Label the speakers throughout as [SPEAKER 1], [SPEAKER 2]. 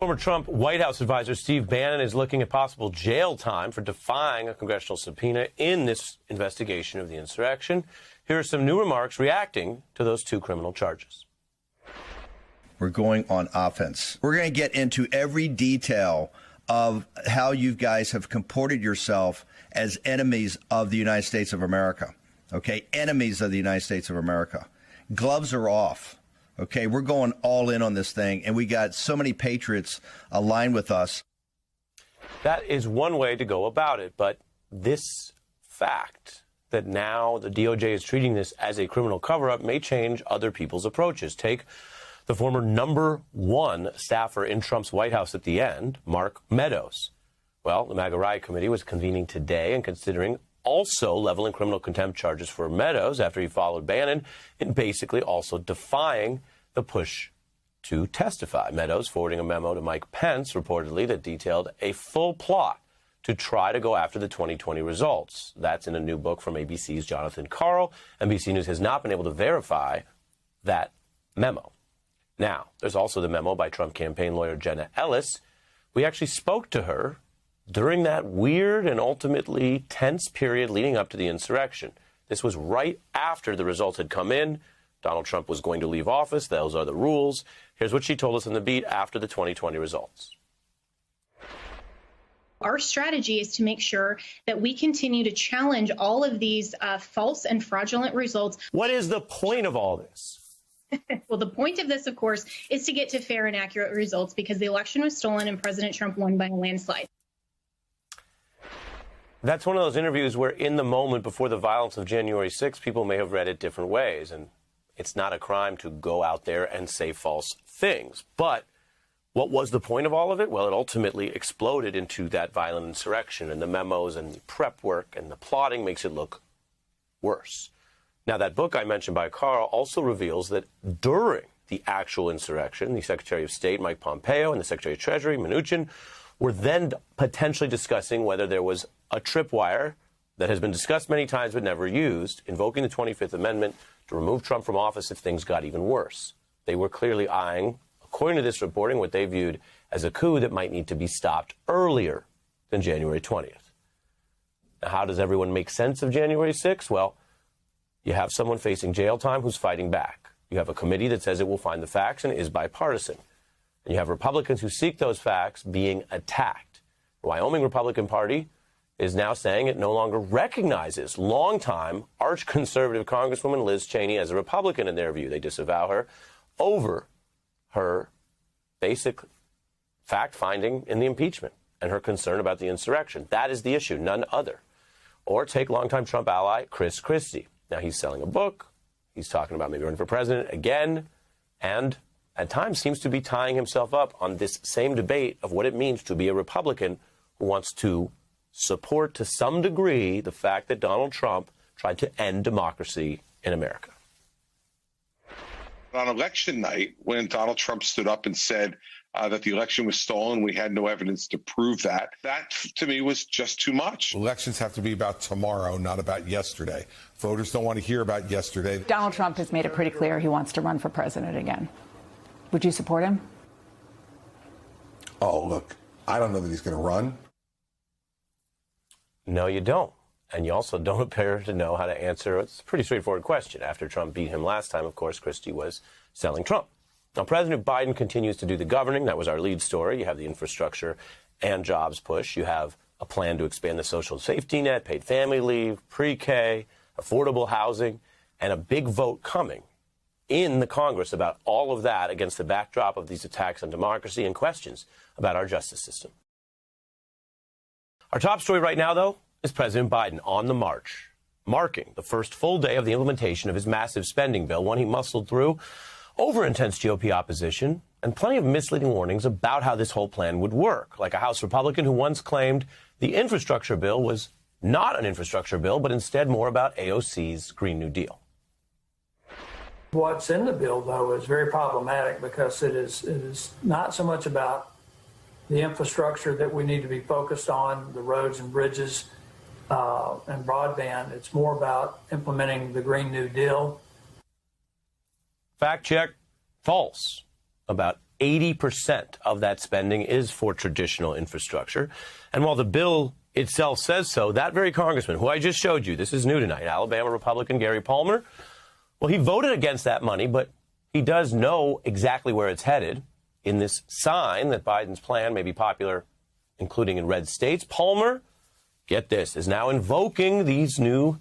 [SPEAKER 1] Former Trump White House advisor Steve Bannon is looking at possible jail time for defying a congressional subpoena in this investigation of the insurrection. Here are some new remarks reacting to those two criminal charges.
[SPEAKER 2] We're going on offense. We're going to get into every detail of how you guys have comported yourself as enemies of the United States of America. Okay, enemies of the United States of America. Gloves are off. Okay, we're going all in on this thing, and we got so many patriots aligned with us.
[SPEAKER 1] That is one way to go about it, but this fact that now the DOJ is treating this as a criminal cover-up may change other people's approaches. Take the former #1 staffer in Trump's White House at the end, Mark Meadows. Well, the MAGA Riot Committee was convening today and considering also leveling criminal contempt charges for Meadows after he followed Bannon in basically also defying the push to testify. Meadows forwarding a memo to Mike Pence reportedly that detailed a full plot to try to go after the 2020 results. That's in a new book from ABC's Jonathan Karl. NBC News has not been able to verify that memo. Now, there's also the memo by Trump campaign lawyer Jenna Ellis. We actually spoke to her during that weird and ultimately tense period leading up to the insurrection. This was right after the results had come in. Donald Trump was going to leave office. Those are the rules. Here's what she told us on the beat after the 2020 results.
[SPEAKER 3] Our strategy is to make sure that we continue to challenge all of these false and fraudulent results.
[SPEAKER 1] What is the point of all this?
[SPEAKER 3] Well, the point of this, of course, is to get to fair and accurate results because the election was stolen and President Trump won by a landslide.
[SPEAKER 1] That's one of those interviews where in the moment before the violence of January 6th, people may have read it different ways. And it's not a crime to go out there and say false things. But what was the point of all of it? Well, it ultimately exploded into that violent insurrection, and the memos and the prep work and the plotting makes it look worse. Now, that book I mentioned by Carl also reveals that during the actual insurrection, the Secretary of State, Mike Pompeo, and the Secretary of Treasury, Mnuchin, were then potentially discussing whether there was a tripwire that has been discussed many times but never used, invoking the 25th Amendment to remove Trump from office if things got even worse. They were clearly eyeing, according to this reporting, what they viewed as a coup that might need to be stopped earlier than January 20th. Now, how does everyone make sense of January 6th? Well, you have someone facing jail time who's fighting back. You have a committee that says it will find the facts and is bipartisan. And you have Republicans who seek those facts being attacked. The Wyoming Republican Party is now saying it no longer recognizes longtime arch-conservative Congresswoman Liz Cheney as a Republican in their view. They disavow her over her basic fact-finding in the impeachment and her concern about the insurrection. That is the issue, none other. Or take longtime Trump ally Chris Christie. Now, he's selling a book. He's talking about maybe running for president again, and at times seems to be tying himself up on this same debate of what it means to be a Republican who wants to support to some degree the fact that Donald Trump tried to end democracy in America.
[SPEAKER 4] On election night, when Donald Trump stood up and said that the election was stolen, we had no evidence to prove that, that to me was just too much.
[SPEAKER 5] Elections have to be about tomorrow, not about yesterday. Voters don't want to hear about yesterday.
[SPEAKER 6] Donald Trump has made it pretty clear he wants to run for president again. Would you support him?
[SPEAKER 5] Oh, look, I don't know that he's going to run.
[SPEAKER 1] No, you don't. And you also don't appear to know how to answer. It's a pretty straightforward question. After Trump beat him last time, of course, Christie was selling Trump. Now, President Biden continues to do the governing. That was our lead story. You have the infrastructure and jobs push. You have a plan to expand the social safety net, paid family leave, pre-K, affordable housing, and a big vote coming in the Congress about all of that against the backdrop of these attacks on democracy and questions about our justice system. Our top story right now, though, is President Biden on the march, marking the first full day of the implementation of his massive spending bill, one he muscled through over intense GOP opposition and plenty of misleading warnings about how this whole plan would work, like a House Republican who once claimed the infrastructure bill was not an infrastructure bill, but instead more about AOC's Green New Deal.
[SPEAKER 7] What's in the bill, though, is very problematic because it is not so much about the infrastructure that we need to be focused on, the roads and bridges and broadband. It's more about implementing the Green New Deal.
[SPEAKER 1] Fact check, false. About 80% of that spending is for traditional infrastructure. And while the bill itself says so, that very congressman who I just showed you, this is new tonight, Alabama Republican Gary Palmer, well, he voted against that money, but he does know exactly where it's headed. In this sign that Biden's plan may be popular, including in red states, Palmer, get this, is now invoking these new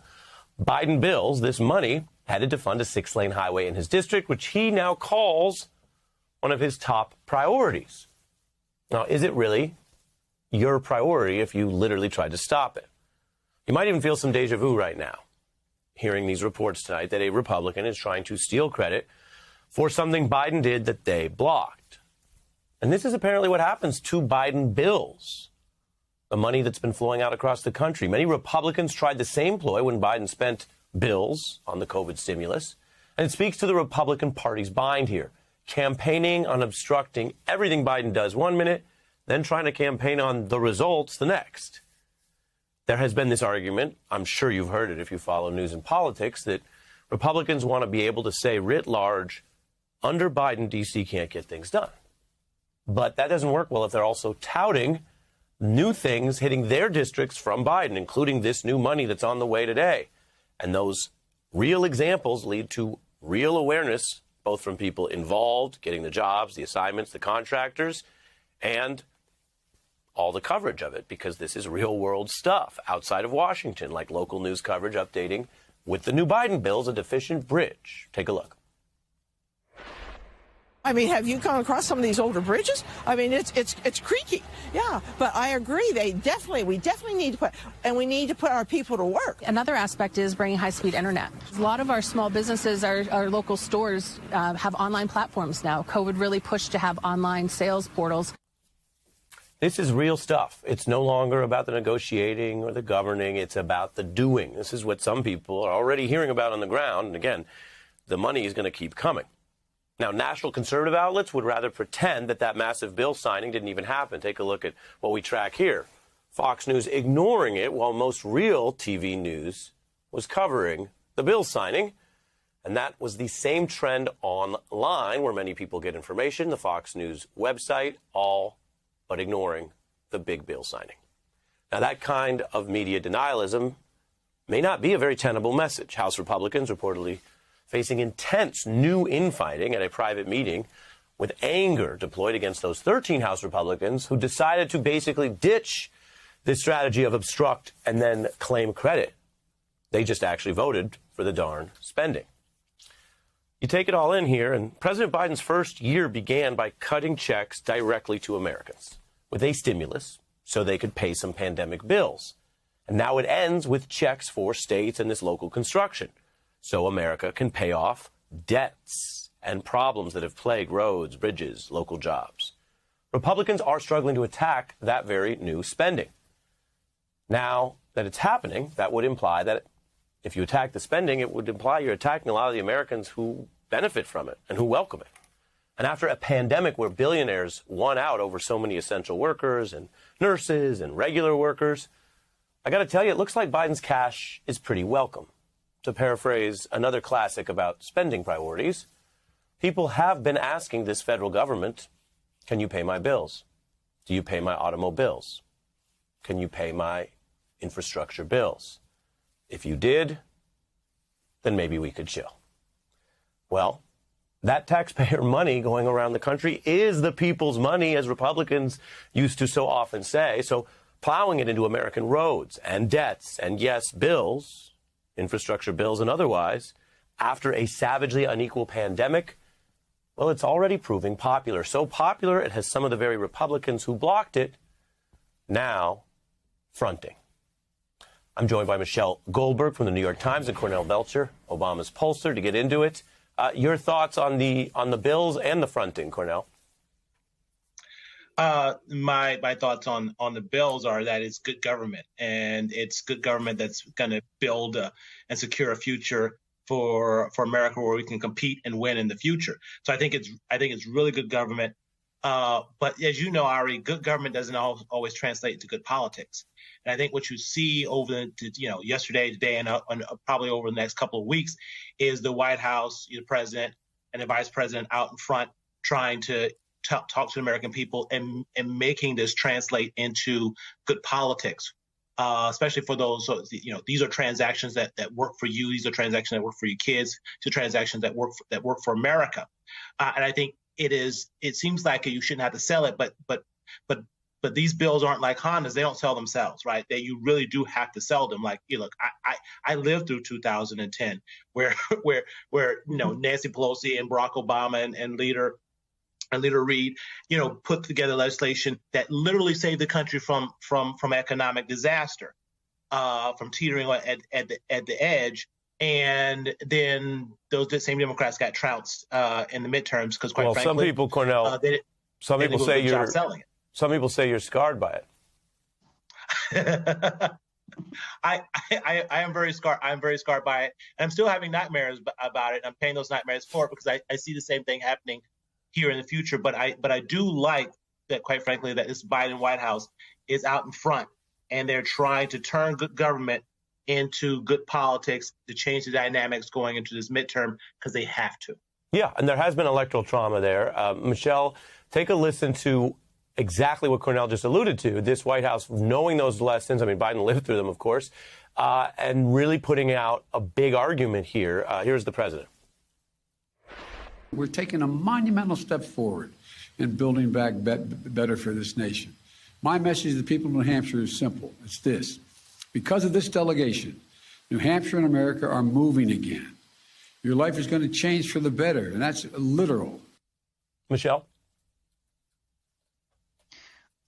[SPEAKER 1] Biden bills, this money headed to fund a 6-lane highway in his district, which he now calls one of his top priorities. Now, is it really your priority if you literally tried to stop it? You might even feel some deja vu right now, hearing these reports tonight that a Republican is trying to steal credit for something Biden did that they blocked. And this is apparently what happens to Biden bills, the money that's been flowing out across the country. Many Republicans tried the same ploy when Biden spent bills on the COVID stimulus. And it speaks to the Republican Party's bind here, campaigning on obstructing everything Biden does one minute, then trying to campaign on the results the next. There has been this argument, I'm sure you've heard it if you follow news and politics, that Republicans want to be able to say writ large, under Biden, D.C. can't get things done. But that doesn't work well if they're also touting new things hitting their districts from Biden, including this new money that's on the way today. And those real examples lead to real awareness, both from people involved, getting the jobs, the assignments, the contractors, and all the coverage of it, because this is real world stuff outside of Washington, like local news coverage updating with the new Biden bills, a deficient bridge. Take a look.
[SPEAKER 8] I mean, have you come across some of these older bridges? I mean, it's creaky. Yeah, but I agree. We definitely need to put our people to work.
[SPEAKER 6] Another aspect is bringing high-speed internet. A lot of our small businesses, our local stores have online platforms now. COVID really pushed to have online sales portals.
[SPEAKER 1] This is real stuff. It's no longer about the negotiating or the governing. It's about the doing. This is what some people are already hearing about on the ground. And again, the money is going to keep coming. Now, national conservative outlets would rather pretend that that massive bill signing didn't even happen. Take a look at what we track here. Fox News ignoring it while most real TV news was covering the bill signing. And that was the same trend online where many people get information, the Fox News website, all but ignoring the big bill signing. Now, that kind of media denialism may not be a very tenable message. House Republicans reportedly facing intense new infighting at a private meeting with anger deployed against those 13 House Republicans who decided to basically ditch this strategy of obstruct and then claim credit. They just actually voted for the darn spending. You take it all in here, and President Biden's first year began by cutting checks directly to Americans with a stimulus so they could pay some pandemic bills. And now it ends with checks for states and this local construction, so America can pay off debts and problems that have plagued roads, bridges, local jobs. Republicans are struggling to attack that very new spending. Now that it's happening, that would imply that if you attack the spending, it would imply you're attacking a lot of the Americans who benefit from it and who welcome it. And after a pandemic where billionaires won out over so many essential workers and nurses and regular workers, I got to tell you, it looks like Biden's cash is pretty welcome. To paraphrase another classic about spending priorities, people have been asking this federal government, can you pay my bills? Do you pay my automobiles? Can you pay my infrastructure bills? If you did, then maybe we could chill. Well, that taxpayer money going around the country is the people's money, as Republicans used to so often say. So plowing it into American roads and debts and, yes, bills, infrastructure bills and otherwise, after a savagely unequal pandemic, well, it's already proving popular. So popular, it has some of the very Republicans who blocked it now fronting. I'm joined by Michelle Goldberg from the New York Times and Cornell Belcher, Obama's pollster, to get into it. Your thoughts on the bills and the fronting, Cornell?
[SPEAKER 9] My thoughts on the bills are that it's good government, and it's good government that's going to build and secure a future for America where we can compete and win in the future. So I think it's really good government. But as you know, Ari, good government doesn't always translate to good politics. And I think what you see over yesterday, today, and probably over the next couple of weeks is the White House, the president and the vice president out in front trying to talk to the American people and making this translate into good politics, especially for those, these are transactions that work for you. These are transactions that work for your kids. These are transactions that work for America. And I think it seems like you shouldn't have to sell it, but these bills aren't like Hondas. They don't sell themselves, right? You really do have to sell them. Like, look, I lived through 2010 where Nancy Pelosi and Barack Obama and Leader Reid, put together legislation that literally saved the country from economic disaster, from teetering at the edge. And then those same Democrats got trounced in the midterms because, quite frankly,
[SPEAKER 1] some people, Cornell, some people say you're selling it. Some people say you're scarred by it.
[SPEAKER 9] I am very scarred. I'm very scarred by it, and I'm still having nightmares about it. And I'm paying those nightmares forward because I see the same thing happening here in the future. But I do like that, quite frankly, that this Biden White House is out in front and they're trying to turn good government into good politics to change the dynamics going into this midterm because they have to.
[SPEAKER 1] Yeah, and there has been electoral trauma there. Michelle, take a listen to exactly what Cornell just alluded to, this White House knowing those lessons. I mean, Biden lived through them, of course, and really putting out a big argument here. Here's the president.
[SPEAKER 10] We're taking a monumental step forward in building back better for this nation. My message to the people of New Hampshire is simple. It's this. Because of this delegation, New Hampshire and America are moving again. Your life is going to change for the better, and that's literal.
[SPEAKER 1] Michelle?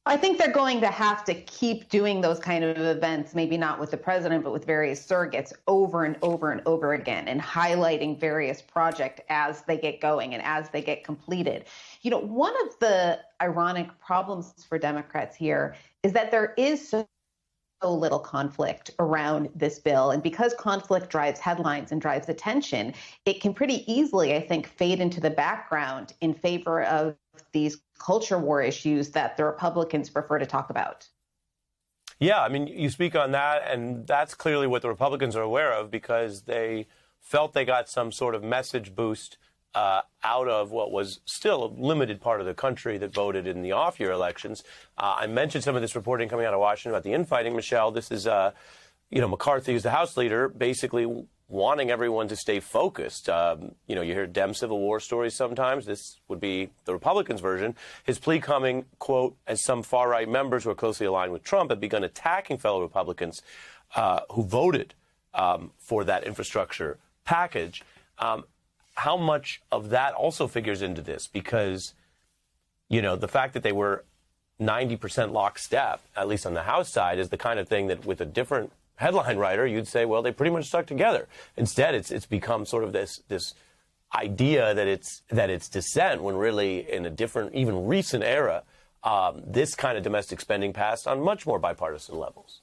[SPEAKER 11] I think they're going to have to keep doing those kind of events, maybe not with the president, but with various surrogates over and over and over again, and highlighting various projects as they get going and as they get completed. One of the ironic problems for Democrats here is that there is so little conflict around this bill. And because conflict drives headlines and drives attention, it can pretty easily, I think, fade into the background in favor of these culture war issues that the Republicans prefer to talk about.
[SPEAKER 1] Yeah, I mean, you speak on that, and that's clearly what the Republicans are aware of because they felt they got some sort of message boost out of what was still a limited part of the country that voted in the off-year elections. I mentioned some of this reporting coming out of Washington about the infighting, Michelle. This is, McCarthy, who's the House leader, basically wanting everyone to stay focused. You hear Dem Civil War stories sometimes. This would be the Republicans' version. His plea coming, quote, as some far-right members who are closely aligned with Trump have begun attacking fellow Republicans who voted for that infrastructure package. How much of that also figures into this? Because, the fact that they were 90% lockstep, at least on the House side, is the kind of thing that with a different headline writer, you'd say, well, they pretty much stuck together. Instead, it's become sort of this idea that it's dissent when really in a different, even recent era, this kind of domestic spending passed on much more bipartisan levels.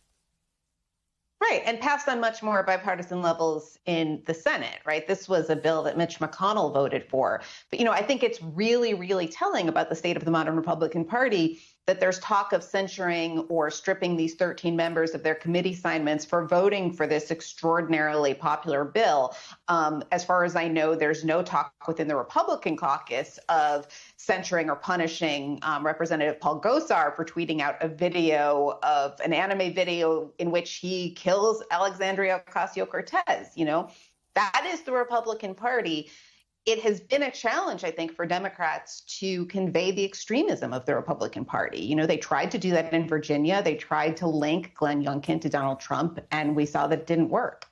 [SPEAKER 11] Right, and passed on much more bipartisan levels in the Senate, right? This was a bill that Mitch McConnell voted for. But, I think it's really, really telling about the state of the modern Republican Party that there's talk of censuring or stripping these 13 members of their committee assignments for voting for this extraordinarily popular bill. As far as I know, there's no talk within the Republican caucus of censuring or punishing Representative Paul Gosar for tweeting out a video of an anime video in which he kills Alexandria Ocasio-Cortez. That is the Republican Party. It has been a challenge, I think, for Democrats to convey the extremism of the Republican Party. They tried to do that in Virginia. They tried to link Glenn Youngkin to Donald Trump, and we saw that it didn't work.